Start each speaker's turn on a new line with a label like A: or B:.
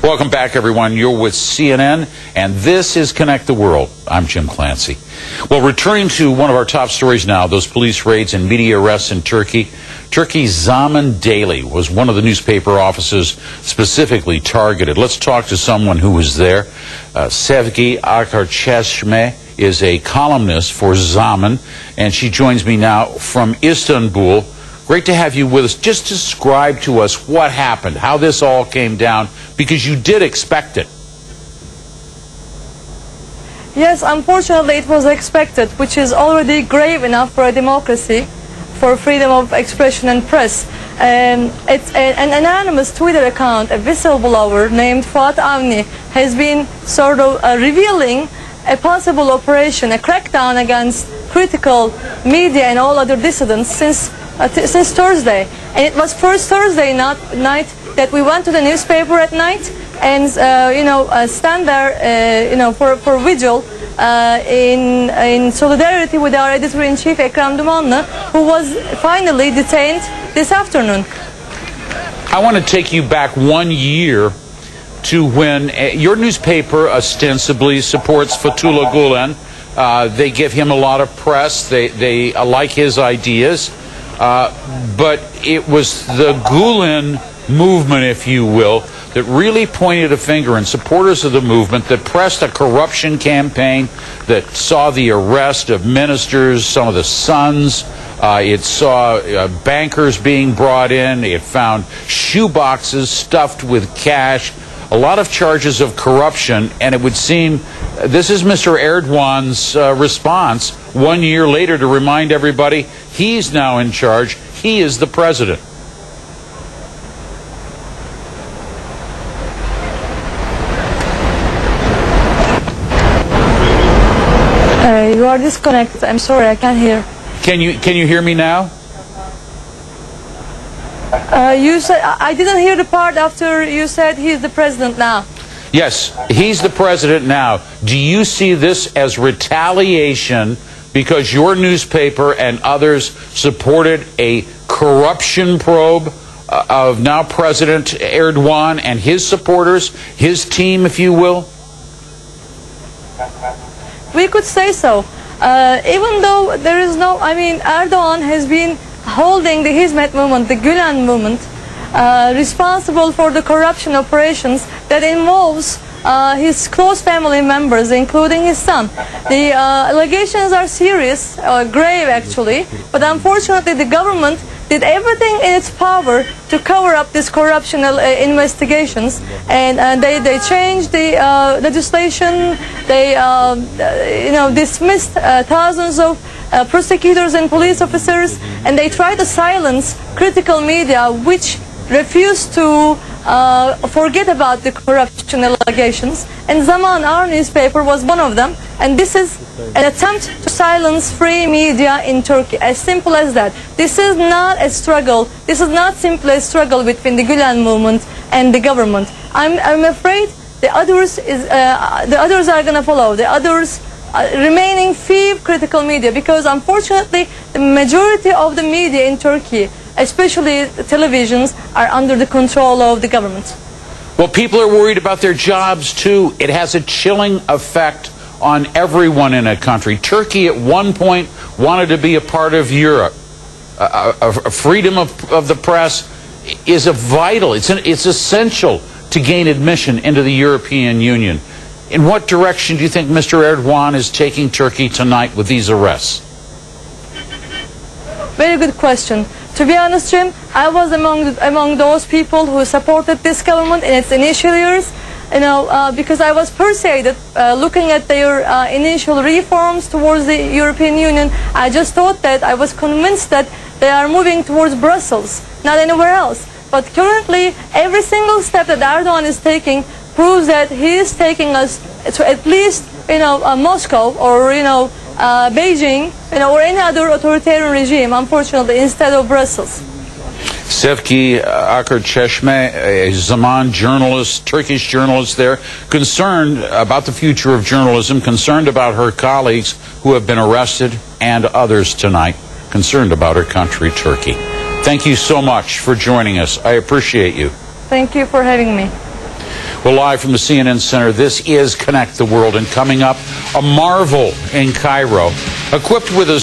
A: Welcome back, everyone. You're with CNN, and this is Connect the World. I'm Jim Clancy. Well, returning to one of our top stories now, those police raids and media arrests in Turkey. Turkey's Zaman Daily was one of the newspaper offices specifically targeted. Let's talk to someone who was there. Sevgi Akarcesme is a columnist for Zaman, and she joins me now from Istanbul. Great to have you with us. Just describe to us what happened, how this all came down, because you did expect it.
B: Yes, unfortunately it was expected, which is already grave enough for a democracy, for freedom of expression and press. It's an anonymous Twitter account, a whistleblower named Fuat Avni, has been sort of revealing a possible operation, a crackdown against critical media and all other dissidents since Thursday. And it was first Thursday night that we went to the newspaper at night and stand there for vigil in solidarity with our editor-in-chief Ekrem Dumanlı, who was finally detained this afternoon.
A: I want to take you back 1 year to when your newspaper ostensibly supports Fethullah Gulen. They give him a lot of press. They like his ideas. But it was the Gulen movement, if you will, that really pointed a finger, and supporters of the movement that pressed a corruption campaign that saw the arrest of ministers, some of the sons. It saw bankers being brought in. It found shoeboxes stuffed with cash, a lot of charges of corruption, and it would seem this is Mr. Erdogan's response 1 year later to remind everybody he's now in charge. He is the president.
B: You are disconnected. I'm sorry, I can't hear.
A: Can you hear me now?
B: You said I didn't hear the part after you said he's the president now.
A: Yes, he's the president now. Do you see this as retaliation because your newspaper and others supported a corruption probe of now President Erdogan and his supporters, his team, if you will?
B: We could say so. Even though there is no, Erdogan has been holding the Hizmet movement, the Gulen movement, responsible for the corruption operations that involves his close family members, including his son. The allegations are serious, grave actually, but unfortunately the government did everything in its power to cover up these corruption investigations, and they changed the legislation. They dismissed thousands of prosecutors and police officers, and they tried to silence critical media which refused to forget about the corruption allegations, and Zaman, our newspaper, was one of them. And this is an attempt to silence free media in Turkey, as simple as that. This is not a struggle. This is not simply a struggle between the Gulen movement and the government. I'm afraid the others are going to follow. The others remaining few critical media, because unfortunately the majority of the media in Turkey, especially the televisions, are under the control of the government.
A: Well, people are worried about their jobs too. It has a chilling effect on everyone in a country. Turkey at one point wanted to be a part of Europe. Freedom of the press is vital. It's essential to gain admission into the European Union. In what direction do you think Mr. Erdogan is taking Turkey tonight with these arrests?
B: Very good question. To be honest, Jim, I was among those people who supported this government in its initial years, because I was persuaded, looking at their initial reforms towards the European Union. I just thought that, I was convinced that they are moving towards Brussels, not anywhere else. But currently, every single step that Erdogan is taking proves that he is taking us to at least, Moscow or, Beijing, or any other authoritarian regime, unfortunately, instead of Brussels.
A: Sevgi Akarcesme, a Zaman journalist, Turkish journalist there, concerned about the future of journalism, concerned about her colleagues who have been arrested and others tonight, concerned about her country, Turkey. Thank you so much for joining us. I appreciate you.
B: Thank you for having me.
A: Well, live from the CNN Center, this is Connect the World. And coming up, a marvel in Cairo. Equipped with a